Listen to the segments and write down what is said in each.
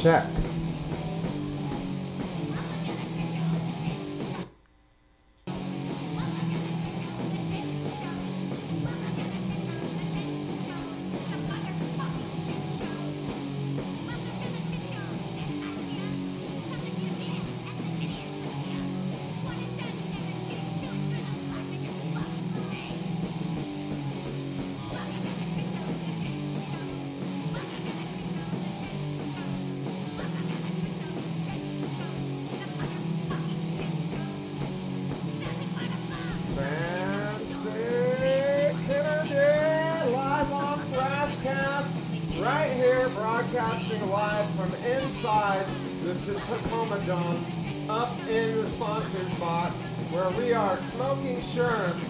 check. Right here, broadcasting live from inside the Tacoma Dome, up in the sponsors box, where we are smoking sherm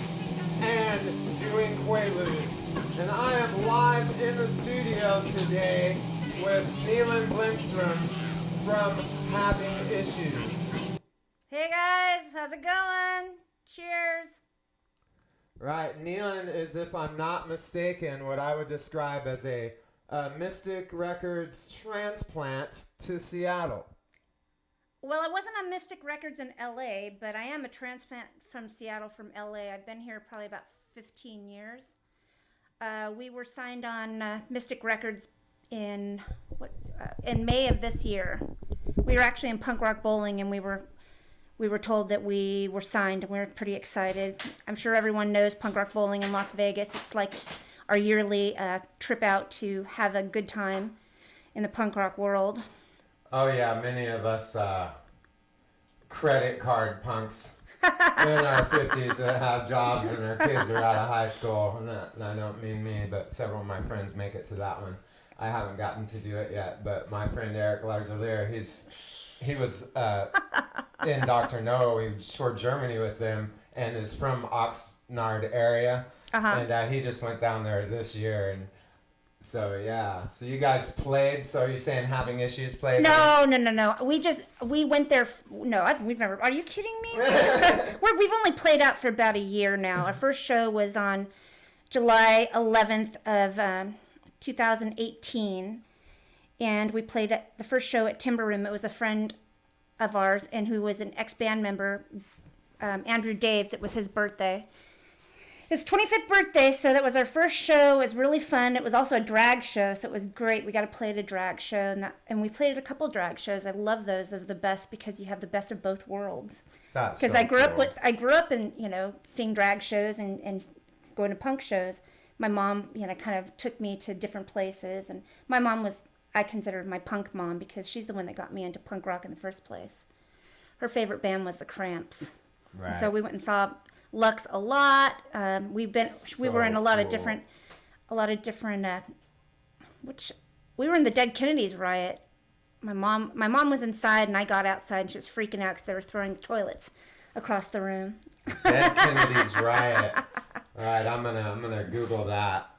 and doing quaaludes. And I am live in the studio today with Nealan Blinstrub from Having Issues. Hey guys, how's it going? Cheers. Right, Nealan is, if I'm not mistaken, what I would describe as a Mystic Records transplant to Seattle. Well, I wasn't on Mystic Records in LA, but I am a transplant from Seattle from LA. I've been here probably about 15 years. We were signed on Mystic Records in May of this year. We were actually in Punk Rock Bowling, and we were told that we were signed, and we were pretty excited. I'm sure everyone knows Punk Rock Bowling in Las Vegas. It's like our yearly trip out to have a good time in the punk rock world. Oh yeah, many of us credit card punks in our 50s that have jobs and our kids are out of high school. And I don't mean me, but several of my friends make it to that one. I haven't gotten to do it yet, but my friend Eric Larzalier, he was in Dr. No. He toured Germany with them and is from Oxnard area. Uh-huh. And he just went down there this year, and so yeah. So you guys played. So are you saying Having Issues played? No. We went there. No, we've never. Are you kidding me? We've only played out for about a year now. Our first show was on July 11th of 2018, and we played at the first show at Timber Room. It was a friend of ours, and who was an ex-band member, Andrew Daves. It was his birthday. His 25th birthday, so that was our first show. It was really fun. It was also a drag show, so it was great. We got to play at a drag show, and we played at a couple drag shows. I love those. Those are the best because you have the best of both worlds. That's because so I grew up in seeing drag shows and going to punk shows. My mom kind of took me to different places, and my mom I considered my punk mom because she's the one that got me into punk rock in the first place. Her favorite band was the Cramps, Right. And so we went and saw Lux a lot. We were in a lot of different, which we were in the Dead Kennedys riot. My mom was inside, and I got outside, and she was freaking out because they were throwing toilets across the room. Dead Kennedys riot. All right, I'm gonna Google that.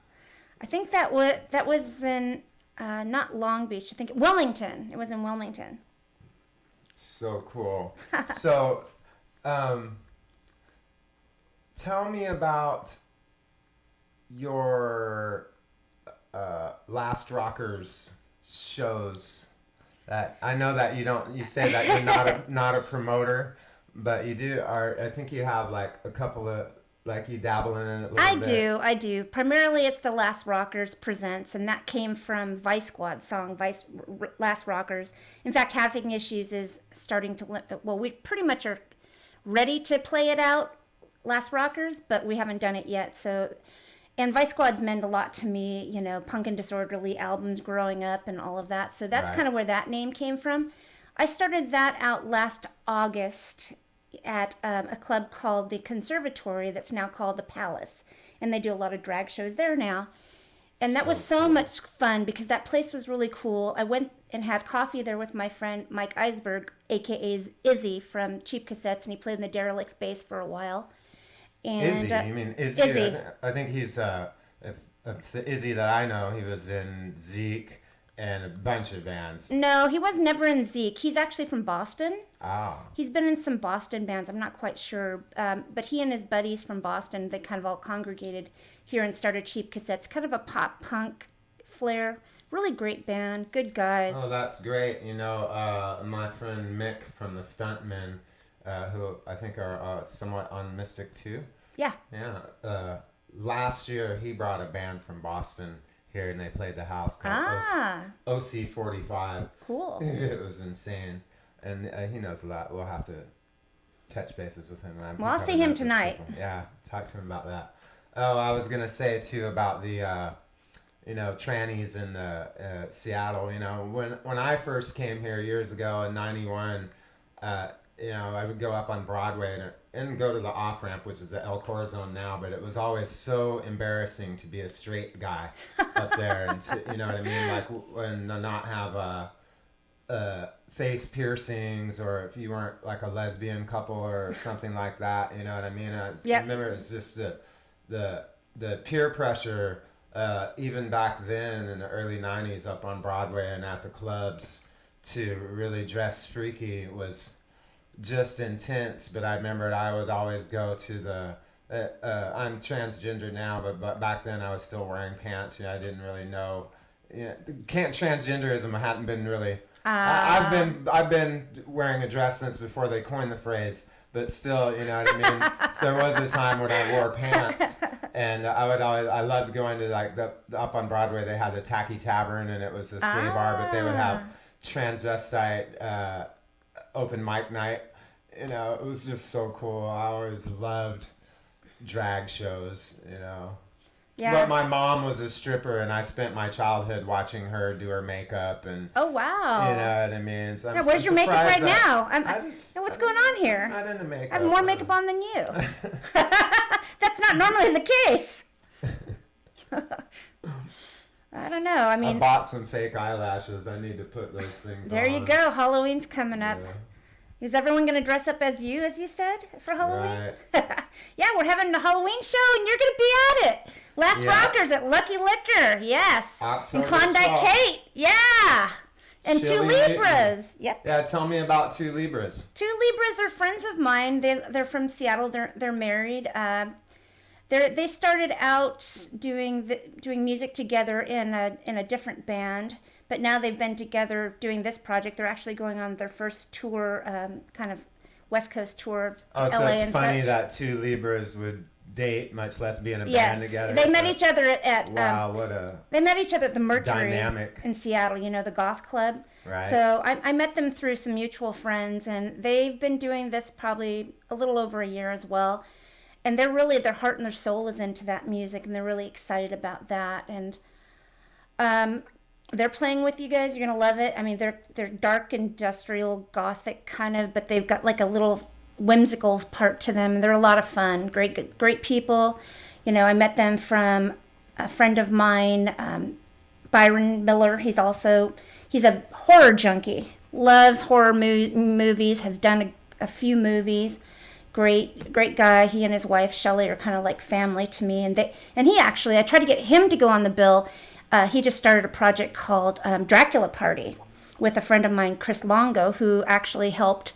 I think that was in not Long Beach. I think Wellington. It was in Wellington. So cool. So, tell me about your Last Rockers shows. That I know that you say that you're not a promoter, but you do. I think you have like a couple of, like, you dabble in it a little bit. I do. Primarily it's the Last Rockers Presents, and that came from Vice Squad's song, Last Rockers. In fact, Having Issues is starting to, we pretty much are ready to play it out, Last Rockers, but we haven't done it yet. So, and Vice Squad's meant a lot to me, Punk and Disorderly albums growing up and all of that. So that's kind of where that name came from. I started that out last August at a club called the Conservatory that's now called the Palace, and they do a lot of drag shows there now. And that was so much fun because that place was really cool. I went and had coffee there with my friend Mike Eisberg, aka Izzy from Cheap Cassettes, and he played in the Derelicts bass for a while. And, Izzy? You mean Izzy? Izzy. I think he's if it's the Izzy that I know. He was in Zeke and a bunch of bands. No, he was never in Zeke. He's actually from Boston. Ah. He's been in some Boston bands. I'm not quite sure. But he and his buddies from Boston, they kind of all congregated here and started Cheap Cassettes. Kind of a pop punk flair. Really great band, good guys. Oh, that's great. You know, my friend Mick from the Stuntmen, who I think are somewhat on Mystic too. Yeah. Yeah. Last year he brought a band from Boston here, and they played the house called OC 45. Cool. It was insane, and he knows a lot. We'll have to touch bases with him. Well, I'll see him tonight. Yeah, talk to him about that. Oh, I was gonna say too about the trannies in Seattle. You know, when I first came here years ago in '91, I would go up on Broadway and go to the off ramp, which is the El Corazon now. But it was always so embarrassing to be a straight guy up there, and you know what I mean, like when not have face piercings, or if you weren't like a lesbian couple or something like that. You know what I mean? I remember it's just the peer pressure. Even back then in the early 90s up on Broadway and at the clubs to really dress freaky was just intense. But I remember I would always go to the I'm transgender now, but back then I was still wearing pants. I didn't really know. Transgenderism hadn't been really. I've been wearing a dress since before they coined the phrase. But still, you know what I mean? So there was a time when I wore pants, and I loved going to like the up on Broadway. They had the Tacky Tavern, and it was this gay bar, but they would have transvestite open mic night. You know, it was just so cool. I always loved drag shows. You know. Yeah. But my mom was a stripper, and I spent my childhood watching her do her makeup. And oh wow! You know what I mean? So where's your makeup right now? What's going on here? Not into makeup. I have more makeup on than you. That's not normally the case. I don't know. I mean, I bought some fake eyelashes. I need to put those things on. There you go. Halloween's coming up. Yeah. Is everyone going to dress up as you said, for Halloween? Right. Yeah, we're having a Halloween show, and you're going to be at it. Last Rockers at Lucky Liquor, yes. October and Klondike 12th. Kate, yeah. And Chili 2 Libras. Yep. Yeah, tell me about 2 Libras. 2 Libras are friends of mine. They're from Seattle. They're married. They started out doing music together in a different band. But now they've been together doing this project. They're actually going on their first tour, kind of West Coast tour. Oh, so LA it's and funny such. That 2 Libras would date, much less be in a band together. They met each other at they met each other at the Mercury dynamic in Seattle. You know, the goth club. Right. So I met them through some mutual friends, and they've been doing this probably a little over a year as well. And they're really, their heart and their soul is into that music, and they're really excited about that. And they're playing with you guys. You're gonna love it. I mean, they're dark, industrial, gothic kind of, but they've got like a little whimsical part to them. They're a lot of fun. Great people. You know, I met them from a friend of mine, Byron Miller. He's a horror junkie. Loves horror movies. Has done a few movies. Great guy. He and his wife Shelley are kind of like family to me. And he actually, I tried to get him to go on the bill. He just started a project called Dracula Party with a friend of mine, Chris Longo, who actually helped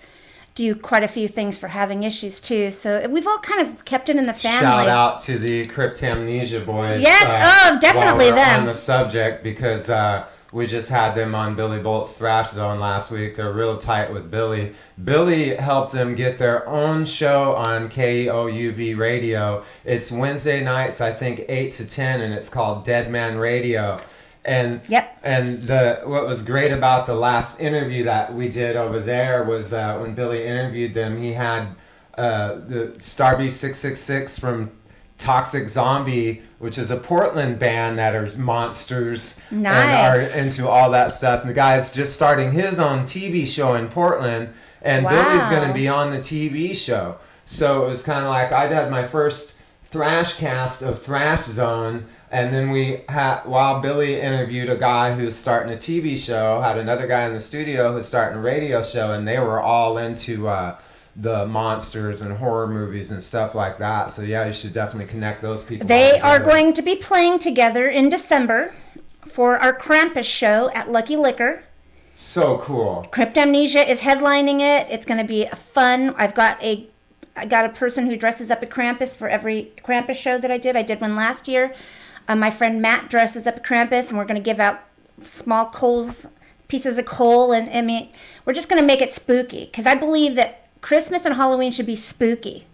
do quite a few things for Having Issues too. So we've all kind of kept it in the family. Shout out to the Cryptamnesia boys. Yes, definitely while we're them. On the subject, because we just had them on Billy Bolt's Thrash Zone last week. They're real tight with Billy. Billy helped them get their own show on KOUV radio. It's Wednesday nights, I think 8 to 10, and it's called Dead Man Radio. And what was great about the last interview that we did over there was when Billy interviewed them, he had the Starby 666 from Toxic Zombie, which is a Portland band that are monsters and are into all that stuff. And the guy's just starting his own TV show in Portland, and Billy's going to be on the TV show. So it was kind of like I did my first thrash cast of Thrash Zone. And then while Billy interviewed a guy who's starting a TV show, had another guy in the studio who's starting a radio show, and they were all into the monsters and horror movies and stuff like that. So yeah, you should definitely connect those people. They are going to be playing together in December for our Krampus show at Lucky Liquor. So cool. Cryptamnesia is headlining it. It's going to be fun. I got a person who dresses up at Krampus for every Krampus show that I did. I did one last year. My friend Matt dresses up at Krampus, and we're going to give out small pieces of coal, and I mean, we're just going to make it spooky because I believe that Christmas and Halloween should be spooky.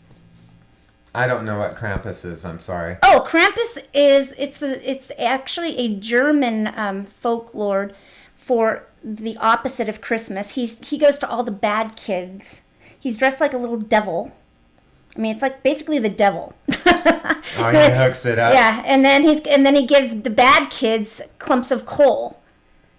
I don't know what Krampus is. I'm sorry. Oh, Krampus it's actually a German folklore for the opposite of Christmas. He goes to all the bad kids. He's dressed like a little devil. I mean, it's like basically the devil. Oh, he hooks it up. Yeah, and then he gives the bad kids clumps of coal.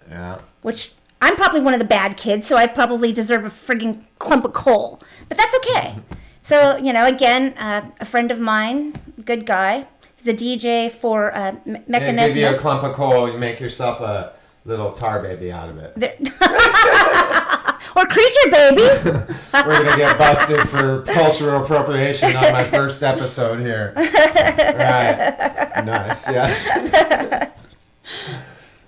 Yeah. Which I'm probably one of the bad kids, so I probably deserve a frigging clump of coal. But that's okay. So, again, a friend of mine, good guy. He's a DJ for Mechanismus. They give you a clump of coal, you make yourself a little tar baby out of it. Or creature baby. We're going to get busted for cultural appropriation on my first episode here. Right. Nice, yeah.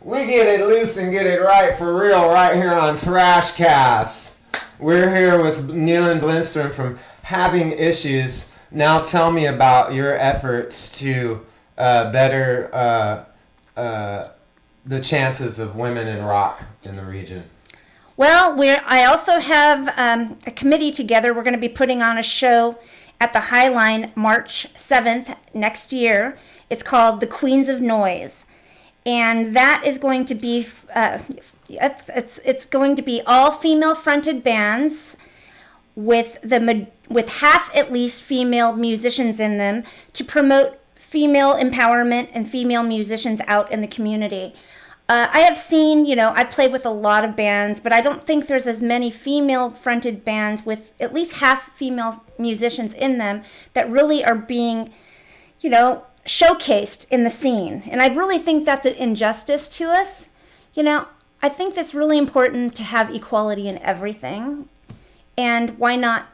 We get it loose and get it right for real right here on Thrashcast. We're here with Nealan Blinstrub from Having Issues. Now tell me about your efforts to better the chances of women in rock in the region. Well, I also have a committee together. We're going to be putting on a show at the Highline March 7th next year. It's called The Queens of Noise. And that is going to be, it's going to be all female-fronted bands with half at least female musicians in them to promote female empowerment and female musicians out in the community. I have seen, I play with a lot of bands, but I don't think there's as many female-fronted bands with at least half female musicians in them that really are being, showcased in the scene. And I really think that's an injustice to us. I think that's really important to have equality in everything. And why not,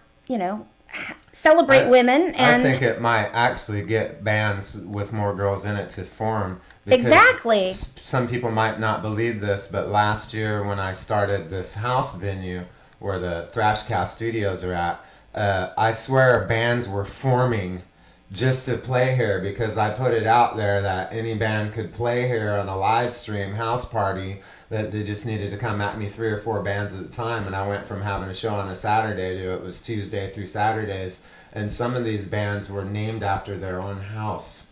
celebrate women? And I think it might actually get bands with more girls in it to form. Exactly. Some people might not believe this, but last year when I started this house venue where the Thrashcast studios are at, I swear bands were forming just to play here because I put it out there that any band could play here on a live stream house party, that they just needed to come at me 3 or 4 bands at a time. And I went from having a show on a Saturday to it was Tuesday through Saturdays. And some of these bands were named after their own house.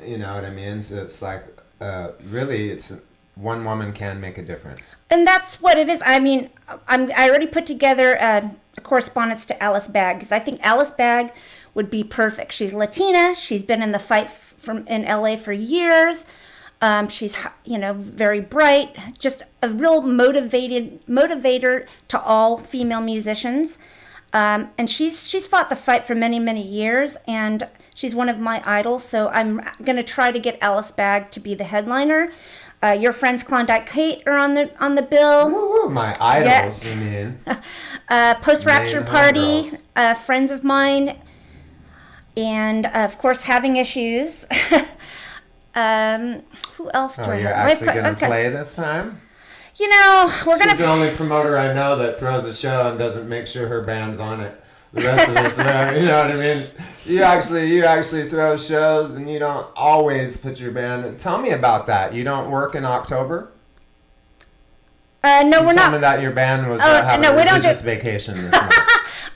You know what I mean? So it's like, really, it's one woman can make a difference. And that's what it is. I mean, I already put together a correspondence to Alice Bagg because I think Alice Bagg would be perfect. She's Latina. She's been in the fight in LA for years. She's, very bright, just a real motivator to all female musicians. And she's fought the fight for many, many years, and she's one of my idols. So I'm going to try to get Alice Bagg to be the headliner. Your friends Klondike Kate are on the bill. Woo, my idols, you mean? Post Rapture Party, friends of mine, and of course Having Issues. Who else do I have? You're actually going to play this time? We're going to... She's the only promoter I know that throws a show and doesn't make sure her band's on it. The rest of us, you know what I mean? You actually throw shows and you don't always put your band... Tell me about that. You don't work in October? No, we're not. Tell me that your band was having a religious vacation this month.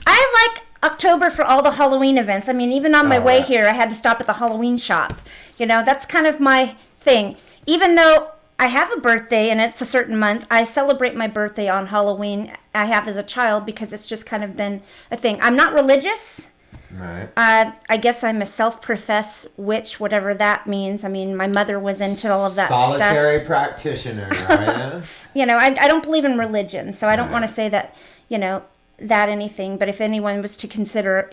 I like October for all the Halloween events. I mean, even on my way here, I had to stop at the Halloween shop. That's kind of my thing. Even though I have a birthday and it's a certain month, I celebrate my birthday on Halloween. I have as a child because it's just kind of been a thing. I'm not religious. Right. I guess I'm a self-professed witch, whatever that means. I mean, my mother was into all of that Solitary stuff. practitioner, right? I don't believe in religion, so I don't want to say that, that anything. But if anyone was to consider,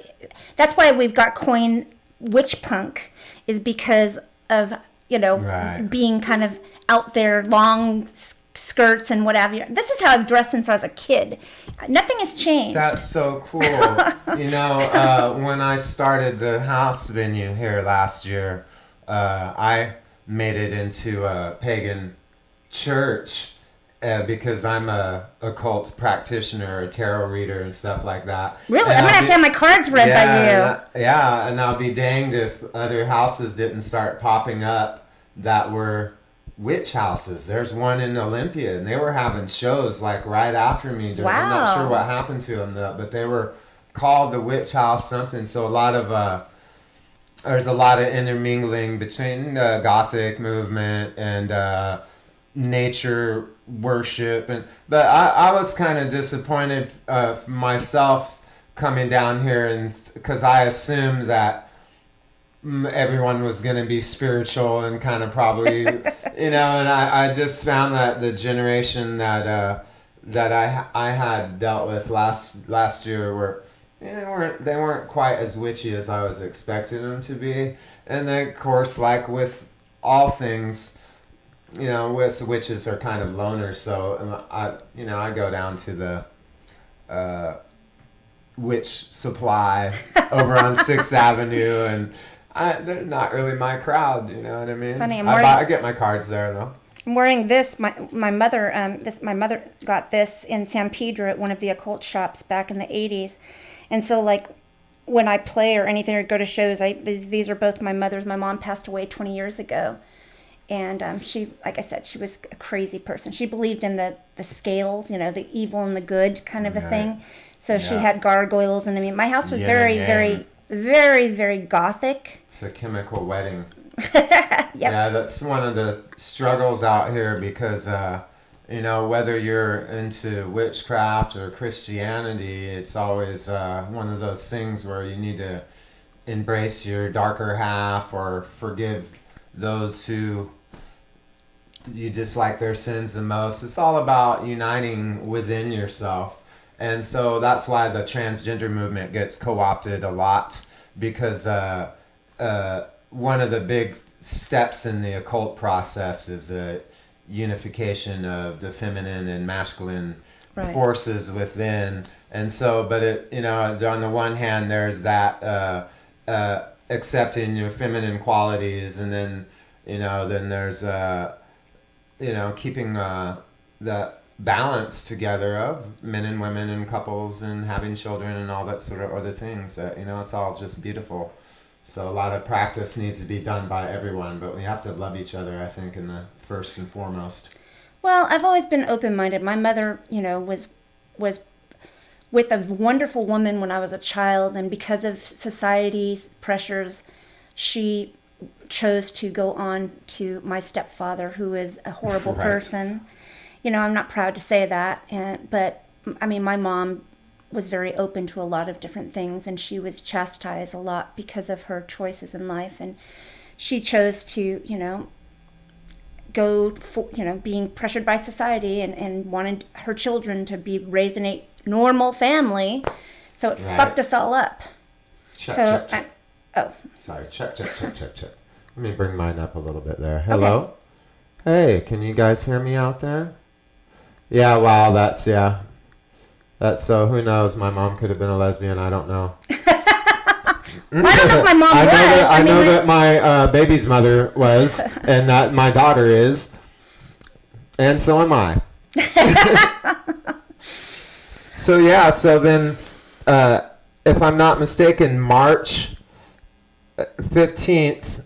that's why we've got coin witch punk, is because of, right. being kind of out there, long skirts and whatever. This is how I've dressed since I was a kid. Nothing has changed. That's so cool. When I started the house venue here last year, I made it into a pagan church because I'm a occult practitioner, a tarot reader, and stuff like that. Really? And I'm going to have to have my cards read by you. And I'll be danged if other houses didn't start popping up that were witch houses. There's one in Olympia, and they were having shows like right after me. I'm not Wow. sure what happened to them, though, but they were called the witch house something. So a lot of there's a lot of intermingling between the Gothic movement and nature worship, but I was kind of disappointed myself coming down here, and because I assumed that everyone was going to be spiritual and kind of probably and I just found that the generation that I had dealt with last year were they weren't quite as witchy as I was expecting them to be. And then of course, like with all things, witches are kind of loners, so I go down to the witch supply over on 6th Avenue, and they're not really my crowd, you know what I mean? Funny, I get my cards there though. I'm wearing this. My mother my mother got this in San Pedro at one of the occult shops back in the 80s. And so like when I play or anything or go to shows, these are both my mother's. My mom passed away 20 years ago. And she, like I said, she was a crazy person. She believed in the scales, the evil and the good kind of a thing. So she had gargoyles, and I mean, my house was very, very, very, very Gothic. It's a chemical wedding. Yep. Yeah, that's one of the struggles out here because, whether you're into witchcraft or Christianity, it's always one of those things where you need to embrace your darker half or forgive those who you dislike their sins the most. It's all about uniting within yourself. And so that's why the transgender movement gets co-opted a lot, because one of the big steps in the occult process is the unification of the feminine and masculine forces within. And so, but on the one hand, there's that accepting your feminine qualities, and then then there's keeping the balance together of men and women and couples and having children and all that sort of other things that it's all just beautiful. So a lot of practice needs to be done by everyone, but we have to love each other, I think, in the first and foremost. Well, I've always been open-minded. My mother, was with a wonderful woman when I was a child, and because of society's pressures, she chose to go on to my stepfather, who is a horrible person. I'm not proud to say that, but I mean, my mom was very open to a lot of different things, and she was chastised a lot because of her choices in life, and she chose to, go for, being pressured by society and wanted her children to be raised in a normal family, so it fucked us all up. Check. Sorry, check. Let me bring mine up a little bit there. Hello? Okay. Hey, can you guys hear me out there? Yeah, wow, that's so who knows? My mom could have been a lesbian, I don't know. I don't know if my mom was. I know that my baby's mother was, and that my daughter is, and so am I. So then, if I'm not mistaken, March 15th,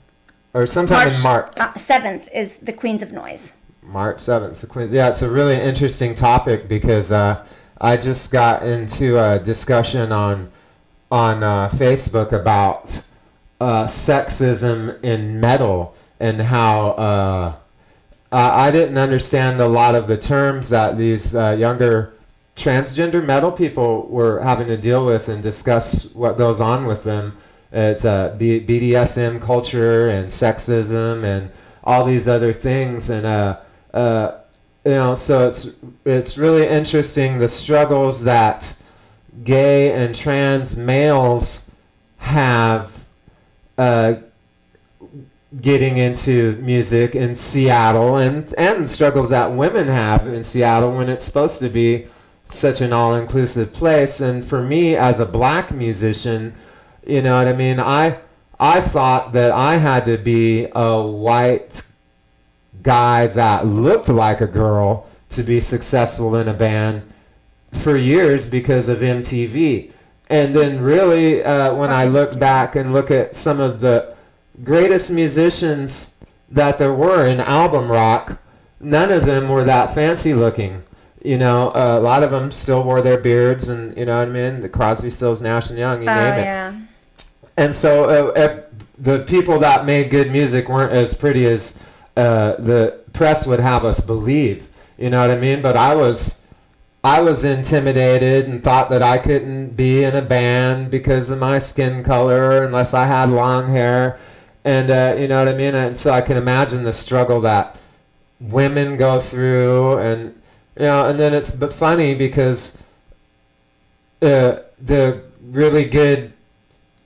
or sometime in March. 7th is the Queens of Noise. March 7th, the Queens. Yeah, it's a really interesting topic because I just got into a discussion on Facebook about sexism in metal, and how I didn't understand a lot of the terms that these younger transgender metal people were having to deal with and discuss what goes on with them. It's BDSM culture and sexism and all these other things, and so it's really interesting the struggles that gay and trans males have getting into music in Seattle, and the struggles that women have in Seattle when it's supposed to be such an all-inclusive place. And for me as a black musician, you know what I mean, I thought that I had to be a white guy that looked like a girl to be successful in a band for years because of MTV. And then really when I look back and look at some of the greatest musicians that there were in album rock, none of them were that fancy looking. You know, a lot of them still wore their beards, and you know what I mean. The Crosby, Stills, Nash and Young, you name it. Yeah. And so the people that made good music weren't as pretty as the press would have us believe. You know what I mean? But I was intimidated and thought that I couldn't be in a band because of my skin color unless I had long hair. And you know what I mean? And so I can imagine the struggle that women go through, and you know, and then it's but funny because the really good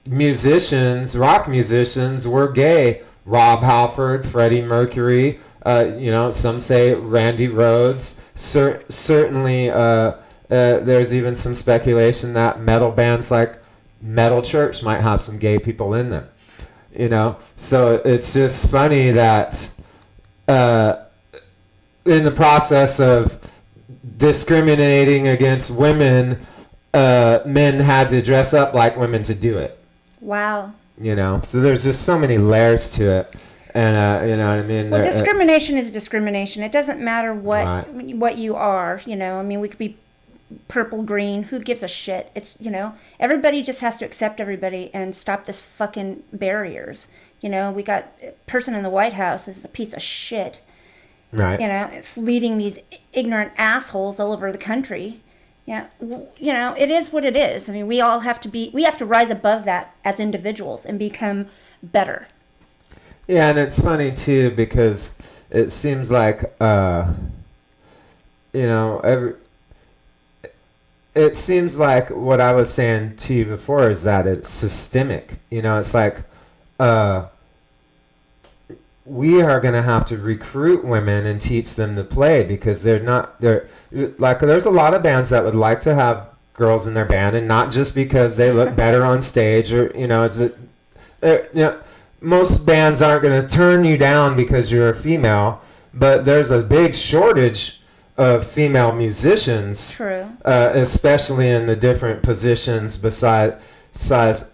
musicians, rock musicians, were gay. Rob Halford, Freddie Mercury, you know, some say Randy Rhoads. Certainly, there's even some speculation that metal bands like Metal Church might have some gay people in them. You know, so it's just funny that in the process of discriminating against women, men had to dress up like women to do it. Wow. You know, so there's just so many layers to it, and you know what I mean. Well, discrimination is discrimination. It doesn't matter what Right. what you are. You know, I mean, we could be purple, green. Who gives a shit? It's, you know, everybody just has to accept everybody and stop this fucking barriers. You know, we got a person in the White House is a piece of shit. Right. You know, it's leading these ignorant assholes all over the country. Yeah, you know, it is what it is. I mean, we all have to we have to rise above that as individuals and become better. Yeah, and it's funny too because it seems like, you know, it seems like what I was saying to you before is that it's systemic. You know, it's like we are going to have to recruit women and teach them to play because they're like, there's a lot of bands that would like to have girls in their band, and not just because they look better on stage, or you know, you know, most bands aren't going to turn you down because you're a female, but there's a big shortage of female musicians. True. Especially in the different positions besides,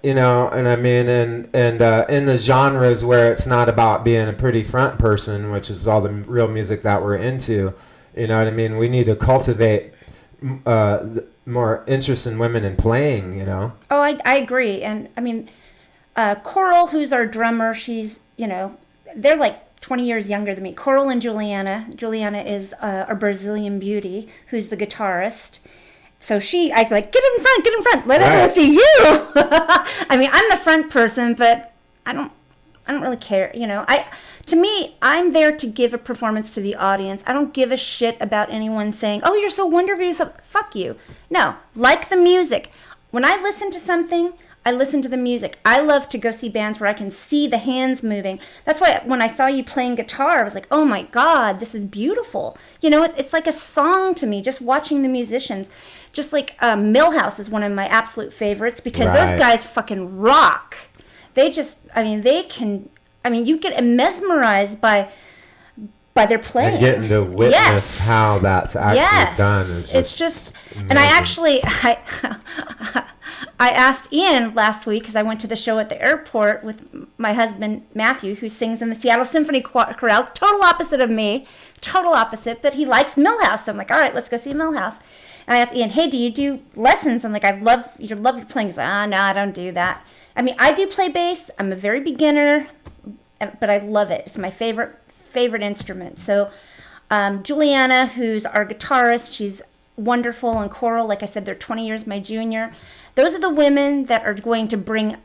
you know, and I mean, and in the genres where it's not about being a pretty front person, which is all the real music that we're into. You know what I mean? We need to cultivate more interest in women in playing, you know? Oh, I agree. And I mean, Coral, who's our drummer, she's, you know, they're like 20 years younger than me. Coral and Juliana. Juliana is a Brazilian beauty who's the guitarist. So I was like, get in front, let everyone see you. I mean, I'm the front person, but I don't really care, you know. To me, I'm there to give a performance to the audience. I don't give a shit about anyone saying, oh, you're so wonderful, you're so... Fuck you. No, like the music. When I listen to something, I listen to the music. I love to go see bands where I can see the hands moving. That's why when I saw you playing guitar, I was like, oh my God, this is beautiful. You know, it's like a song to me, just watching the musicians. Just like Millhouse is one of my absolute favorites because those guys fucking rock. They just, I mean, you get mesmerized by their playing. And getting to witness how that's actually done is it's just amazing. And I actually, I asked Ian last week because I went to the show at the airport with my husband, Matthew, who sings in the Seattle Symphony Chorale, total opposite of me, but he likes Millhouse. So I'm like, all right, let's go see Millhouse. And I asked Ian, hey, do you do lessons? I'm like, I love your playing. He's like, no, I don't do that. I mean, I do play bass. I'm a very beginner, but I love it. It's my favorite instrument. So Juliana, who's our guitarist, she's wonderful. And Coral, like I said, they're 20 years my junior. Those are the women that are going to bring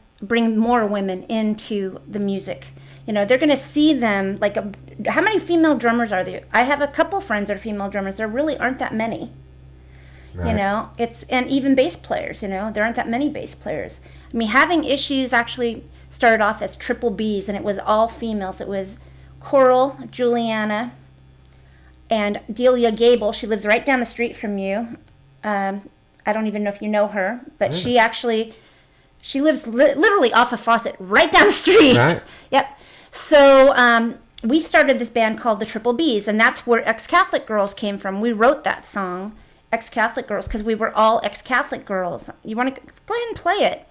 more women into the music. You know, they're going to see them, like, how many female drummers are there? I have a couple friends that are female drummers. There really aren't that many. Right. You know, and even bass players, you know, there aren't that many bass players. I mean, Having Issues actually started off as triple Bs, and it was all females. It was Coral, Juliana, and Delia Gable. She lives right down the street from you. I don't even know if you know her, but she lives literally off of Fawcett, right down the street. Right. Yep. So we started this band called the Triple Bs, and that's where Ex-Catholic Girls came from. We wrote that song, Ex-Catholic Girls, because we were all ex-Catholic girls. You want to go ahead and play it?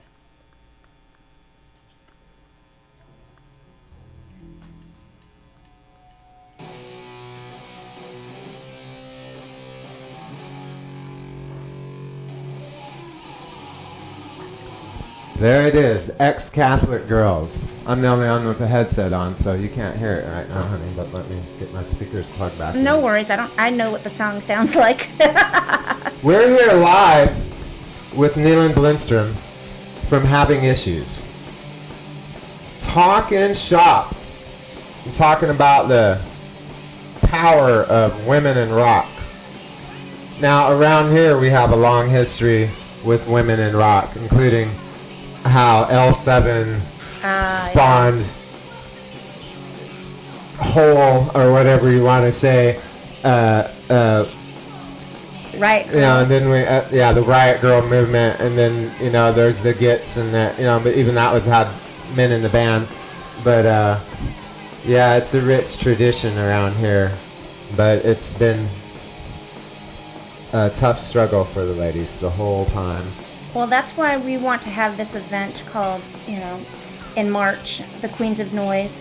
There it is, ex-Catholic girls. I'm the only one with a headset on, so you can't hear it right now, honey. But let me get my speakers plugged back in. No worries. I know what the song sounds like. We're here live with Nealan Blinstrub from Having Issues. Talking shop. I'm talking about the power of women in rock. Now, around here we have a long history with women in rock, including how L7 spawned Hole, or whatever you want to say. Right. You know, and then we, the Riot Girl movement, and then, you know, there's the Gits, and that, you know, but even that was had men in the band. But, yeah, it's a rich tradition around here, but it's been a tough struggle for the ladies the whole time. Well, that's why we want to have this event called, you know, in March, the Queens of Noise.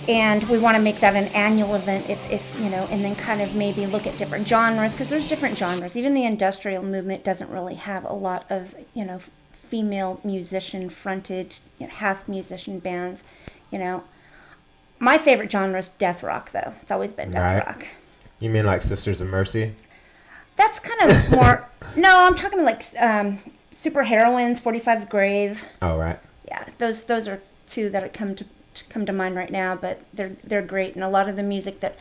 And we want to make that an annual event if you know, and then kind of maybe look at different genres, because there's different genres. Even the industrial movement doesn't really have a lot of, you know, female musician-fronted, you know, half musician bands, you know. My favorite genre is death rock, though. It's always been death rock. You mean like Sisters of Mercy? That's kind of more... No, I'm talking like Super Heroines, 45 Grave. Oh, right. Yeah, those are two that come to mind right now, but they're great. And a lot of the music that...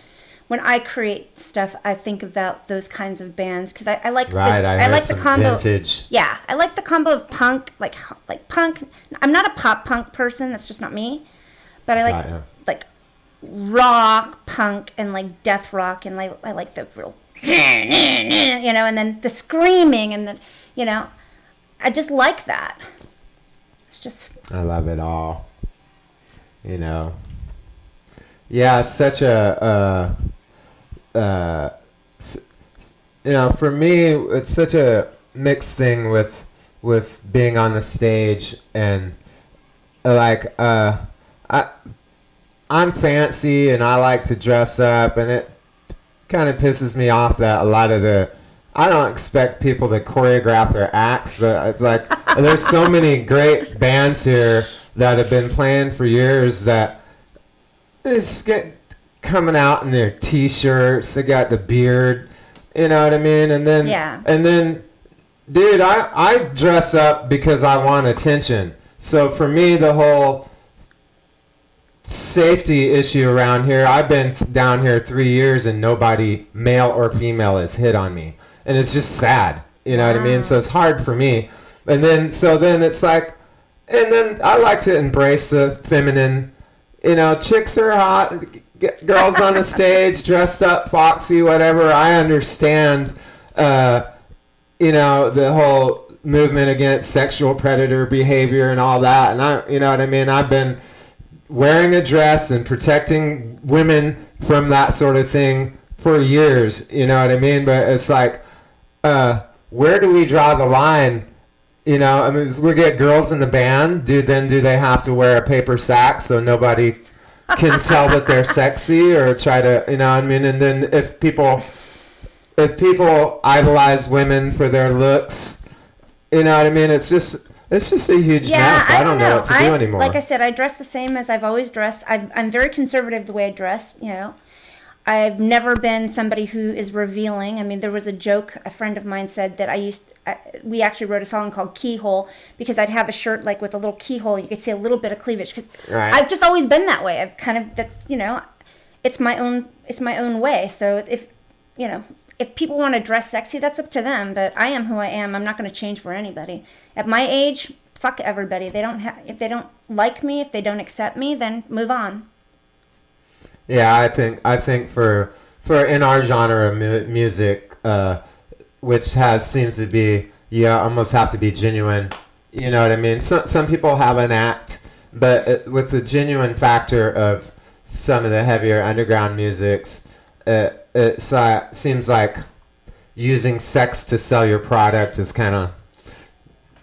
When I create stuff, I think about those kinds of bands, because I like I like the combo. Vintage. Yeah, I like the combo of punk, like punk. I'm not a pop punk person. That's just not me. But I like like rock, punk, and like death rock, and like I like the real, you know, and then the screaming, and the, you know, I just like that. It's just. I love it all. You know. Yeah, it's such a. You know, for me, it's such a mixed thing with being on the stage, and like I'm fancy and I like to dress up, and it kind of pisses me off that a lot of I don't expect people to choreograph their acts, but it's like there's so many great bands here that have been playing for years that just get coming out in their t-shirts. They got the beard, you know what I mean? And then, dude, I dress up because I want attention. So for me, the whole safety issue around here, I've been down here 3 years and nobody, male or female, has hit on me. And it's just sad, you know what I mean? So it's hard for me. And then, it's like, and then I like to embrace the feminine, you know, chicks are hot, girls on the stage dressed up, foxy, whatever. I understand, you know, the whole movement against sexual predator behavior and all that. And you know what I mean? I've been wearing a dress and protecting women from that sort of thing for years, you know what I mean? But it's like, where do we draw the line? You know, I mean, if we get girls in the band, do they have to wear a paper sack so nobody can tell that they're sexy, or try to, you know what I mean? And then if people idolize women for their looks, you know what I mean? It's just a huge mess. I don't know what to do anymore. Like I said, I dress the same as I've always dressed. I'm very conservative the way I dress, you know. I've never been somebody who is revealing. I mean, there was a joke a friend of mine said that we actually wrote a song called Keyhole, because I'd have a shirt like with a little keyhole. You could see a little bit of cleavage, because I've just always been that way. I've kind of, that's, you know, it's my own way. So if, you know, if people want to dress sexy, that's up to them. But I am who I am. I'm not going to change for anybody. At my age, fuck everybody. If they don't like me, if they don't accept me, then move on. Yeah, I think for in our genre of music, which seems to be, you almost have to be genuine. You know what I mean? Some people have an act, but with the genuine factor of some of the heavier underground musics, it seems like using sex to sell your product is kind of,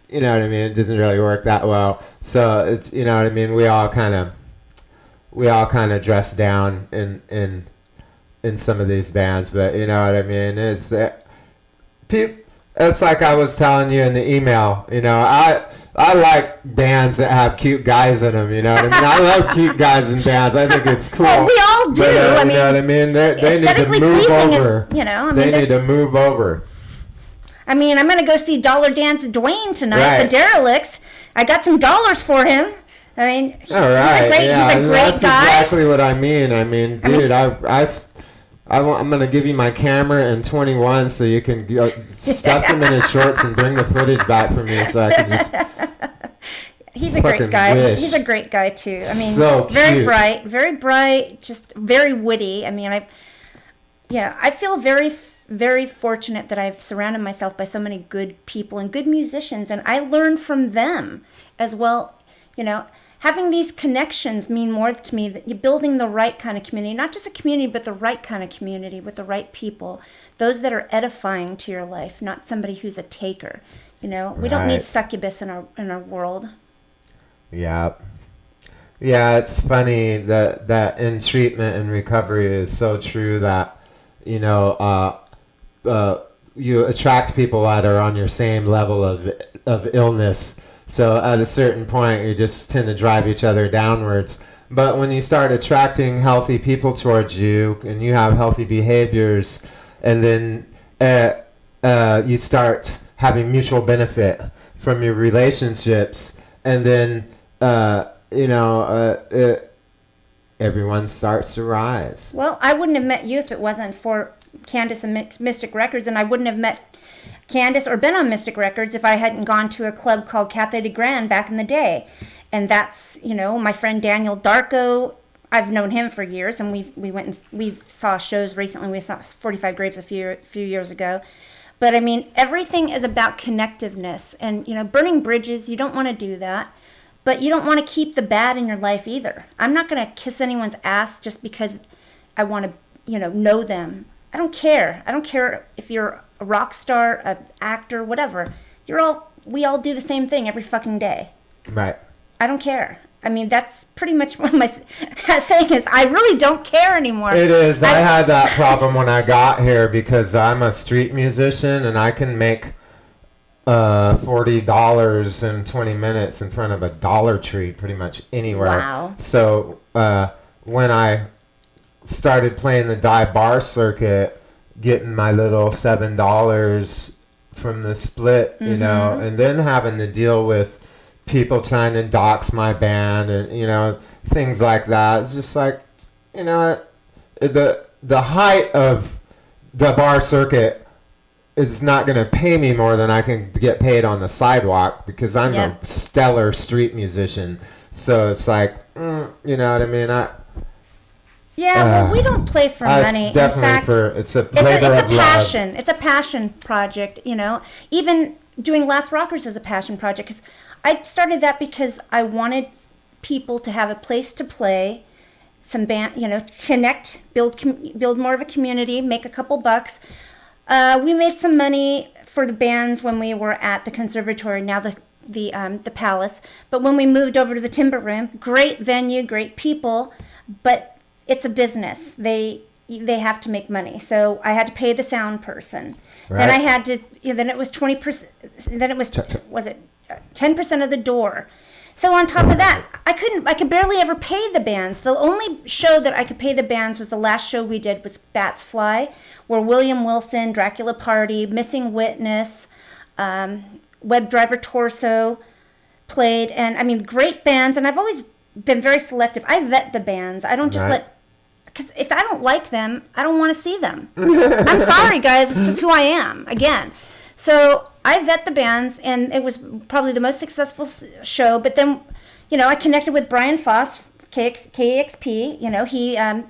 you know what I mean? It doesn't really work that well. So it's, you know what I mean? We all kind of dress down in some of these bands, but you know what I mean? It's it's like I was telling you in the email. I like bands that have cute guys in them. You know what I mean? I love cute guys in bands. I think it's cool. Well, we all do. But, I mean, you know what I mean? They need to move over. They need to move over. I mean, I'm going to go see Dollar Dance Dwayne tonight. Right. The Derelicts. I got some dollars for him. I mean, he's all right. he's a great that's guy. Exactly what I mean. I mean, dude, I'm gonna give you my camera and 21 so you can stuff him in his shorts and bring the footage back for me so I can just. He's a great guy. Wish. He's a great guy too. I mean, so very bright, just very witty. I mean, I feel very, very fortunate that I've surrounded myself by so many good people and good musicians, and I learn from them as well. Having these connections mean more to me, that you're building the right kind of community, not just a community, but the right kind of community with the right people, those that are edifying to your life, not somebody who's a taker. We don't need succubus in our world. Yeah. Yeah, it's funny that in treatment and recovery is so true that, you attract people that are on your same level of illness. So at a certain point, you just tend to drive each other downwards. But when you start attracting healthy people towards you and you have healthy behaviors, and then you start having mutual benefit from your relationships, and then, everyone starts to rise. Well, I wouldn't have met you if it wasn't for Candace and Mystic Records, and I wouldn't have met Candace or been on Mystic Records if I hadn't gone to a club called Cafe de Grand back in the day. And that's, my friend Daniel Darko. I've known him for years, and we went and we saw shows recently. We saw 45 Graves a few years ago. But I mean, everything is about connectiveness, and burning bridges. You don't want to do that, but you don't want to keep the bad in your life either. I'm not going to kiss anyone's ass just because I want to, know them. I don't care. I don't care if you're a rock star, an actor, whatever. We all do the same thing every fucking day. Right. I don't care. I mean, that's pretty much what my saying is. I really don't care anymore. It is. I had that problem when I got here because I'm a street musician and I can make $40 in 20 minutes in front of a Dollar Tree pretty much anywhere. Wow. So when I started playing the dive bar circuit, getting my little $7 from the split, and then having to deal with people trying to dox my band and things like that. It's just like, the height of the bar circuit is not going to pay me more than I can get paid on the sidewalk because I'm a stellar street musician. So it's like, you know what I mean? Well, we don't play for money. It's definitely it's a labor of passion. love. It's a passion project, Even doing Last Rockers is a passion project because I started that because I wanted people to have a place to play, some band, connect, build more of a community, make a couple bucks. We made some money for the bands when we were at the conservatory, now the Palace. But when we moved over to the Timber Room, great venue, great people, but it's a business. They have to make money. So I had to pay the sound person. Right. Then I had to. Then it was 20%. Then it was 10% of the door. So on top of that, I could barely ever pay the bands. The only show that I could pay the bands was the last show we did was Bats Fly, where William Wilson, Dracula Party, Missing Witness, Web Driver Torso played, and I mean great bands. And I've always been very selective. I vet the bands. I don't just because if I don't like them, I don't want to see them. I'm sorry, guys. It's just who I am. Again, so I vet the bands, and it was probably the most successful show. But then, I connected with Brian Foss, KXP. He is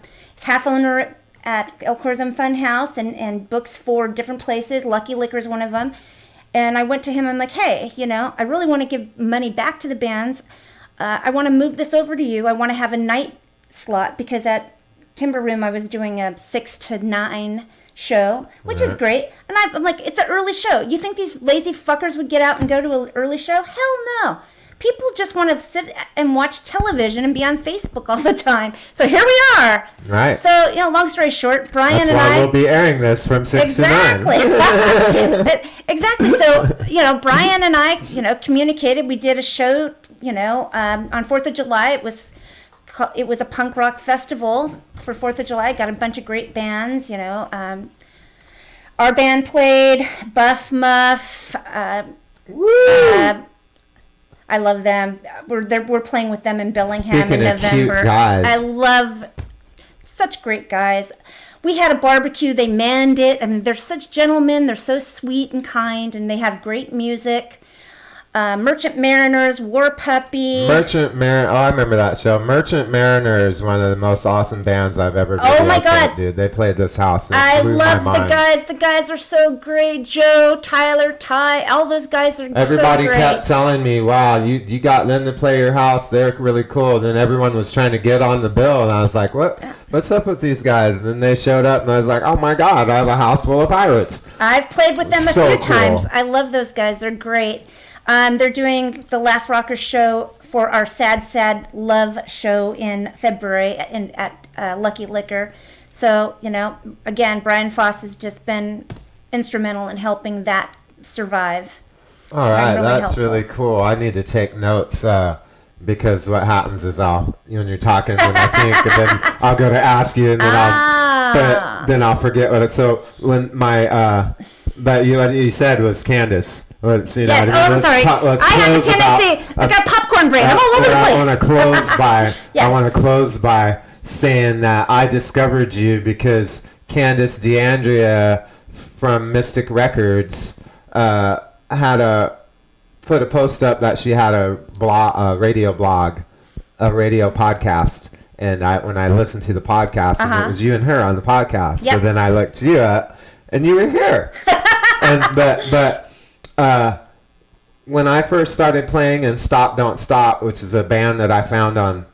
half owner at El Corazon Fun House and books for different places. Lucky Liquor is one of them. And I went to him. I'm like, hey, I really want to give money back to the bands. I want to move this over to you. I want to have a night slot because at Timber Room I was doing a 6 to 9 show, which is great. And I'm like, it's an early show. You think these lazy fuckers would get out and go to an early show? Hell no. people just want to sit and watch television and be on Facebook all the time. So here we are. Right. So, long story short, Brian That's and why I... we'll be airing this from 6 to 9. Exactly. So, Brian and I, communicated. We did a show, on 4th of July. It was a punk rock festival for 4th of July. Got a bunch of great bands, our band played, Buff Muff. I love them. We're playing with them in Bellingham Speaking in of November. cute guys. I love such great guys. We had a barbecue. They manned it. I mean, they're such gentlemen. They're so sweet and kind, and they have great music. Merchant Mariners, War Puppy. I remember that show. Merchant Mariner is one of the most awesome bands I've ever been Oh my God, dude! They played this house. And I blew love my the mind. guys. The guys are so great. Joe, Tyler, Ty, all those guys are Everybody so great. kept telling me, "Wow, you got them to play your house. They're really cool." And then everyone was trying to get on the bill, and I was like, What's up with these guys?" And then they showed up, and I was like, "Oh my God, I have a house full of pirates." I've played with them a So few cool. times. I love those guys. They're great. They're doing the Last Rockers show for our Sad Sad Love show in February at Lucky Liquor. So, again, Brian Foss has just been instrumental in helping that survive. All right, really that's helpful. really cool. I need to take notes because what happens is when you're talking, then I think, and then I'll go to ask you, and then I'll forget what it. So when but you said was Candace. Yes. I'm sorry. I have a tendency. I got popcorn brain. I'm all over the place. I want to close by. Yes. I want to close by saying that I discovered you because Candace DeAndrea from Mystic Records put a post up that she had a radio podcast, and when I listened to the podcast, and it was you and her on the podcast. Yep. So then I looked you up, and you were here. But when I first started playing in Stop Don't Stop, which is a band that I found on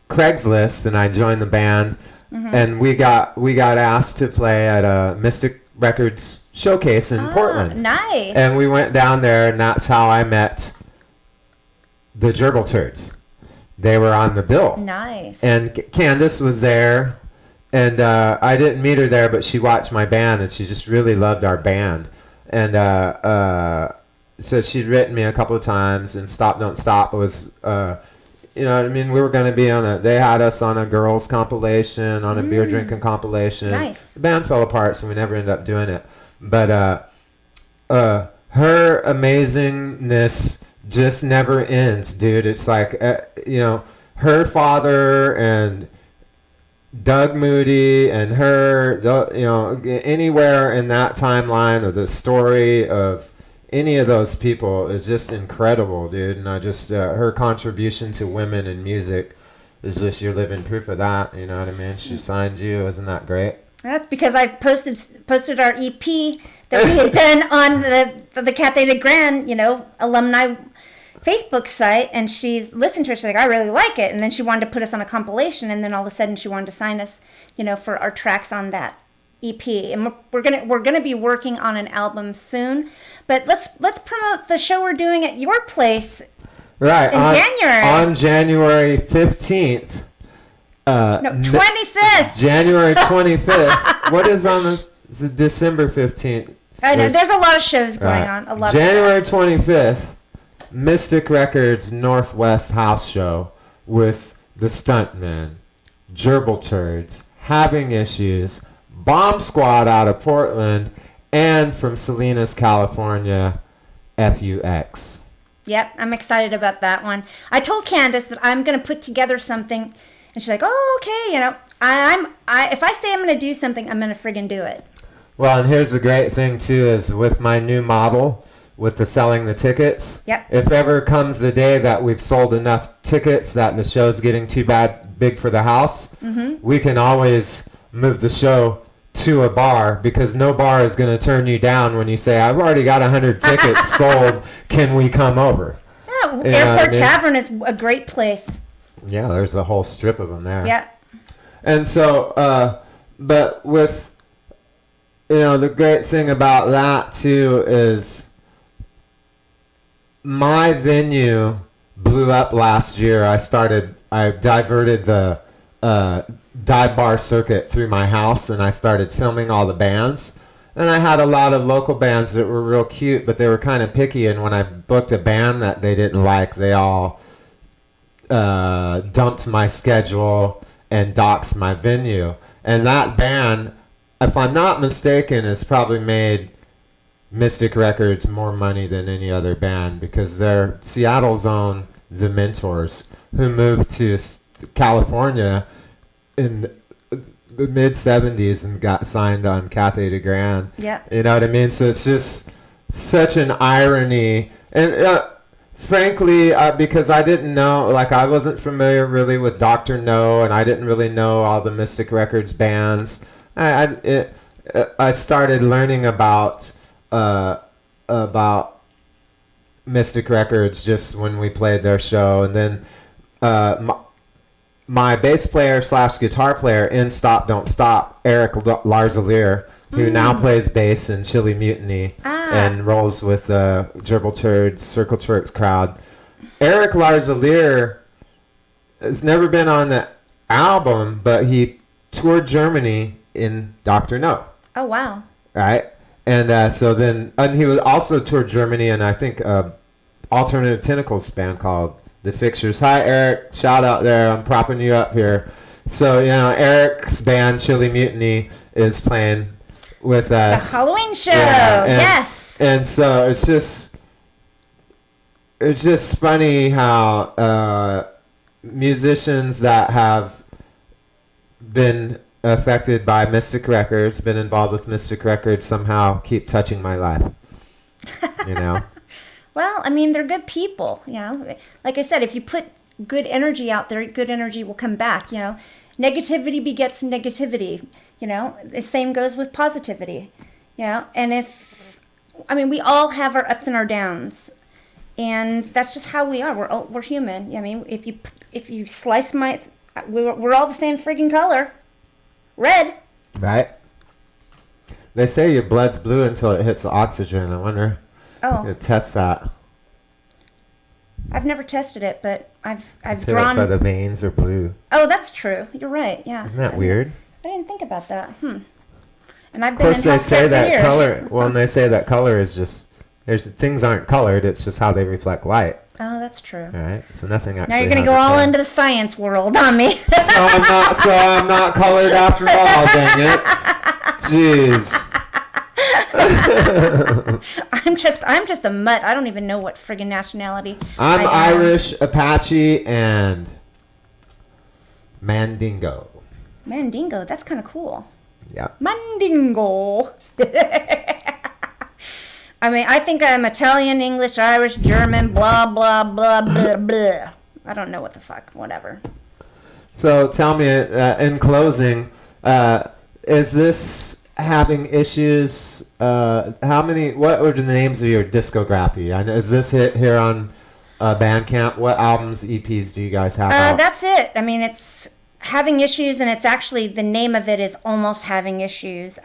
Craigslist, and I joined the band, and we got asked to play at a Mystic Records showcase in Portland. Nice. And we went down there, and that's how I met the Gerbil Turds. They were on the bill. Nice. And Candace was there. And I didn't meet her there, but she watched my band, and she just really loved our band. And so she'd written me a couple of times, and Stop Don't Stop was, we were going to be they had us on a girls compilation, on a beer drinking compilation. Nice. The band fell apart, so we never ended up doing it. But her amazingness just never ends, dude. It's like, her father and Doug Moody and her, anywhere in that timeline of the story of any of those people is just incredible, dude. And I just, her contribution to women in music is just, you're living proof of that. You know what I mean? She signed you. Isn't that great? That's because I posted our EP that we had done on the Cathay de Grand, alumni Facebook site, and she's listened to it. She's like, I really like it. And then she wanted to put us on a compilation, and then all of a sudden she wanted to sign us, for our tracks on that EP. And we're gonna be working on an album soon. But let's promote the show we're doing at your place. Right. In January. On January 15th. 25th. January 25th. What is on the December 15th? I know, there's a lot of shows going on. A lot. January 25th. Mystic Records Northwest House Show with the Stuntmen, Gerbil Turds, Having Issues, Bomb Squad out of Portland, and from Salinas, California, FUX. Yep, I'm excited about that one. I told Candace that I'm going to put together something, and she's like, oh, okay, if I say I'm going to do something, I'm going to friggin' do it. Well, and here's the great thing, too, is with my new model, with the selling the tickets. Yep. If ever comes the day that we've sold enough tickets that the show's getting too big for the house, we can always move the show to a bar, because no bar is going to turn you down when you say, I've already got 100 tickets sold. Can we come over? Yeah, Airport Tavern is a great place. Yeah, there's a whole strip of them there. Yeah. And so, but with, the great thing about that too is my venue blew up last year. I diverted the dive bar circuit through my house, and I started filming all the bands. And I had a lot of local bands that were real cute, but they were kind of picky. And when I booked a band that they didn't like, they all dumped my schedule and doxed my venue. And that band, if I'm not mistaken, has probably made Mystic Records more money than any other band, because they're Seattle's own The Mentors, who moved to California in the mid 70s and got signed on Cathay de Grand. Yeah. You know what I mean? So it's just such an irony. And frankly, because I didn't know, like, I wasn't familiar really with Dr. No, and I didn't really know all the Mystic Records bands. I started learning about Mystic Records just when we played their show, and then my bass player / guitar player in Stop Don't Stop, Eric Larzalier, who now plays bass in Chili Mutiny and rolls with the Gerbil Turds, Circle Jerks crowd. Eric Larzalier has never been on the album, but he toured Germany in Dr. No. Oh, wow. Right? And and he was also toured Germany, and I think Alternative Tentacles band called The Fixtures. Hi, Eric. Shout out there. I'm propping you up here. So, Eric's band, Chili Mutiny, is playing with us. The Halloween show. Yeah, Yes. And so it's just funny how musicians that have been affected by Mystic Records, been involved with Mystic Records, somehow keep touching my life. Well, I mean, they're good people, Like I said, if you put good energy out there, good energy will come back, Negativity begets negativity, The same goes with positivity, And we all have our ups and our downs. And that's just how we are. We're human. I mean, if you slice we're all the same freaking color. Red. Right. They say your blood's blue until it hits the oxygen. I wonder. Oh. You test that. I've never tested it, but I've drawn. That's why the veins are blue. Oh, that's true. You're right. Yeah. Isn't that weird? I didn't think about that. And I've of been in course, they healthcare say for that years. color. Well, and they say that color is just things aren't colored. It's just how they reflect light. Oh, that's true. All right. So nothing actually. Now you're gonna go all into the science world on me. So I'm not colored after all. Dang it. Jeez. I'm just a mutt. I don't even know what friggin' nationality I'm I am. Irish, Apache, and Mandingo. Mandingo. That's kind of cool. Yeah. Mandingo. I mean, I think I'm Italian, English, Irish, German, blah, blah, blah, blah, blah. I don't know what the fuck. Whatever. So tell me, in closing, is this having issues? What were the names of your discography? I know, is this hit here on Bandcamp? What albums, EPs do you guys have out? That's it. I mean, it's having issues, and it's actually, the name of it is Almost Having Issues.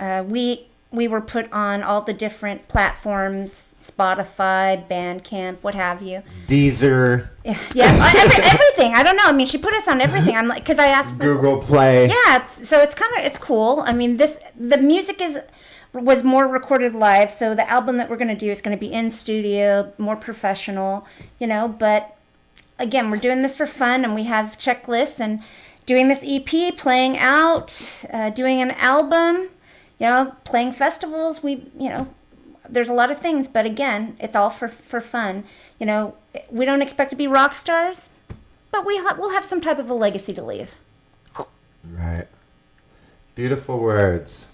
We were put on all the different platforms, Spotify, Bandcamp, what have you. Deezer. Yeah, everything. I don't know. I mean, she put us on everything. I'm like, because I asked Google Play. Yeah, so it's cool. I mean, the music was more recorded live, so the album that we're going to do is going to be in studio, more professional, but again, we're doing this for fun, and we have checklists, and doing this EP, playing out, doing an album, playing festivals. There's a lot of things, but again, it's all for fun. We don't expect to be rock stars, but we'll have some type of a legacy to leave. Right. Beautiful words.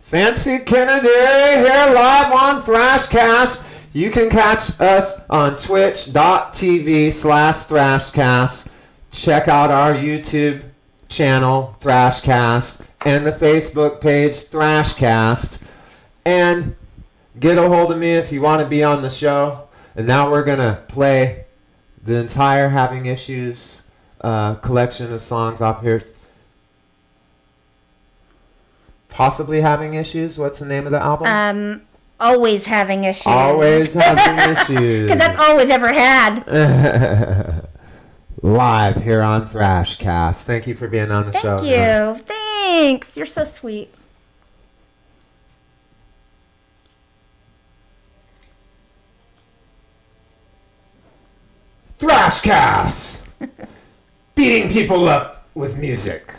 Fancy Kennedy here live on Thrashcast. You can catch us on twitch.tv/Thrashcast. Check out our YouTube channel, Thrashcast, and the Facebook page, Thrashcast. And get a hold of me if you want to be on the show. And now we're going to play the entire Having Issues collection of songs off here. Possibly Having Issues. What's the name of the album? always having issues. Always having issues. Because that's all we've ever had. Live here on Thrashcast. Thank you for being on the show. Thank you. Thanks. You're so sweet. Thrashcast. Beating people up with music.